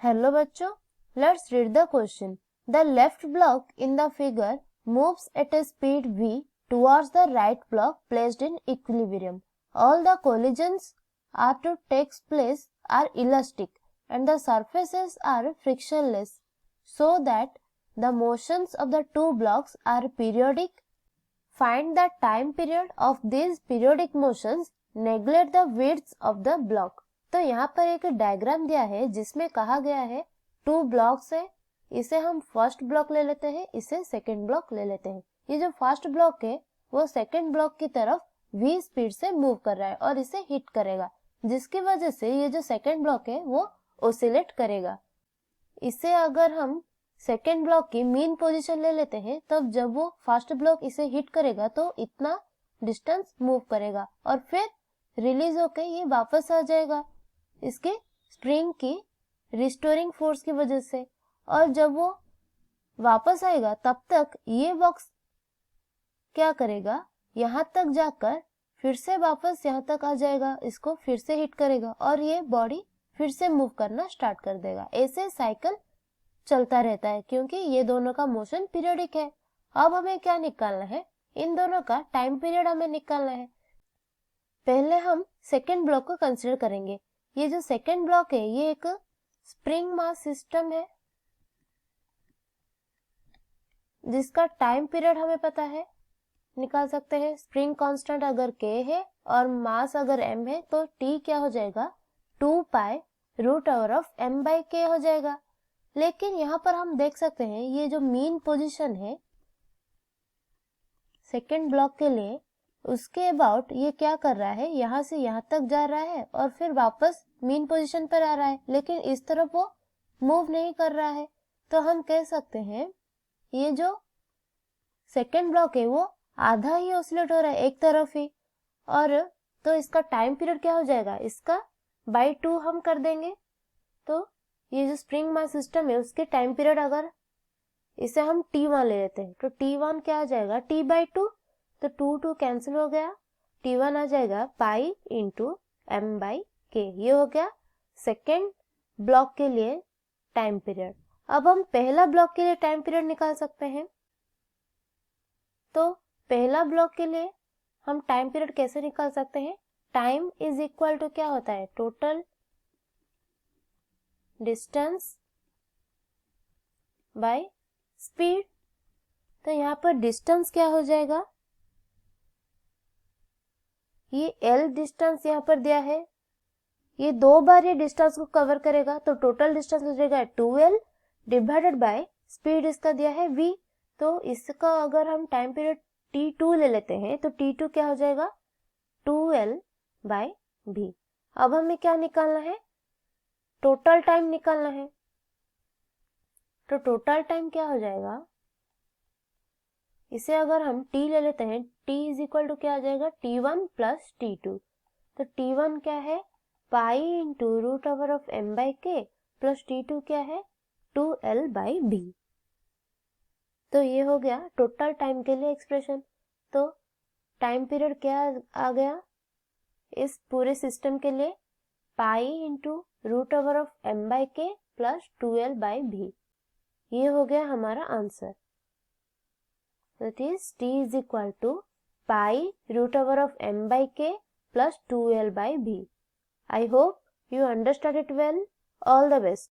Hello बच्चों, let's read the question. The left block in the figure moves at a speed v towards the right block placed in equilibrium. All the collisions are to take place are elastic and the surfaces are frictionless so that the motions of the two blocks are periodic. Find the time period of these periodic motions. Neglect the widths of the block. तो यहाँ पर एक diagram दिया है जिसमें कहा गया है टू ब्लॉक्स है, इसे हम फर्स्ट ब्लॉक ले लेते हैं, इसे सेकंड ब्लॉक ले लेते हैं. ये जो फर्स्ट ब्लॉक है वो सेकंड ब्लॉक की तरफ v स्पीड से मूव कर रहा है और इसे हिट करेगा, जिसकी वजह से ये जो सेकंड ब्लॉक है वो ओसिलेट करेगा. इसे अगर हम सेकेंड ब्लॉक की मीन पोजीशन ले लेते हैं, तब जब वो फर्स्ट ब्लॉक इसे हिट करेगा तो इतना डिस्टेंस मूव करेगा और फिर रिलीज होके ये वापस आ जाएगा इसके स्प्रिंग की रिस्टोरिंग फोर्स की वजह से. और जब वो वापस आएगा तब तक ये बॉक्स क्या करेगा, यहाँ तक जाकर फिर से वापस यहाँ तक आ जाएगा, इसको फिर से हिट करेगा और ये बॉडी फिर से मूव करना स्टार्ट कर देगा. ऐसे साइकिल चलता रहता है क्योंकि ये दोनों का मोशन पीरियडिक है. अब हमें क्या निकालना है, इन दोनों का टाइम पीरियड हमें निकालना है. पहले हम सेकेंड ब्लॉक को कंसीडर करेंगे. ये जो सेकेंड ब्लॉक है ये एक स्प्रिंग मास सिस्टम है जिसका टाइम पीरियड हमें पता है, निकाल सकते हैं. स्प्रिंग कांस्टेंट अगर k है और मास अगर m है तो t क्या हो जाएगा, 2 pi root over of m by k हो जाएगा. लेकिन यहाँ पर हम देख सकते हैं ये जो मीन पोजीशन है सेकेंड ब्लॉक के लिए, उसके अबाउट ये क्या कर रहा है, यहाँ से यहाँ तक जा रहा है और फिर वापस मीन पोजीशन पर आ रहा है, लेकिन इस तरफ वो मूव नहीं कर रहा है. तो हम कह सकते हैं ये जो सेकेंड ब्लॉक है वो आधा ही ऑसिलेट हो रहा है एक तरफ ही. और तो इसका टाइम पीरियड क्या हो जाएगा, इसका बाई 2 हम कर देंगे. तो ये जो स्प्रिंग मास सिस्टम है उसके टाइम पीरियड अगर इसे हम t1 ले लेते हैं तो t1 क्या आ जाएगा, t बाई 2. तो 2 कैंसिल हो गया, t1 आ जाएगा pi into m by k. ये हो गया सेकेंड ब्लॉक के लिए टाइम पीरियड. अब हम पहला ब्लॉक के लिए टाइम पीरियड निकाल सकते हैं. तो पहला ब्लॉक के लिए हम टाइम पीरियड कैसे निकाल सकते हैं, टाइम इज इक्वल टू क्या होता है, टोटल डिस्टेंस बाय स्पीड. तो यहाँ पर डिस्टेंस क्या हो जाएगा, ये L डिस्टेंस यहाँ पर दिया है, ये 2 बार ये डिस्टेंस को कवर करेगा तो टोटल डिस्टेंस हो जाएगा 2L डिवाइडेड बाय स्पीड इसका दिया है v. तो इसका अगर हम टाइम पीरियड t2 ले लेते हैं तो t2 क्या हो जाएगा, 2L बाय v. अब हमें क्या निकालना है, टोटल टाइम निकालना है. तो टोटल टाइम क्या हो जाएगा, इसे अगर हम t ले लेते हैं, t इज इक्वल टू क्या आ जाएगा, t1 प्लस t2. तो t1 क्या है, pi into root over of m by k plus t2 क्या है, 2L बाई b. तो ये हो गया टोटल टाइम के लिए एक्सप्रेशन. तो टाइम पीरियड क्या आ गया इस पूरे सिस्टम के लिए, pi into root over of m by k plus 2L by b. ये हो गया हमारा answer. That is t is equal to pi root over of m by k plus 2L by b. I hope you understood it well. All the best.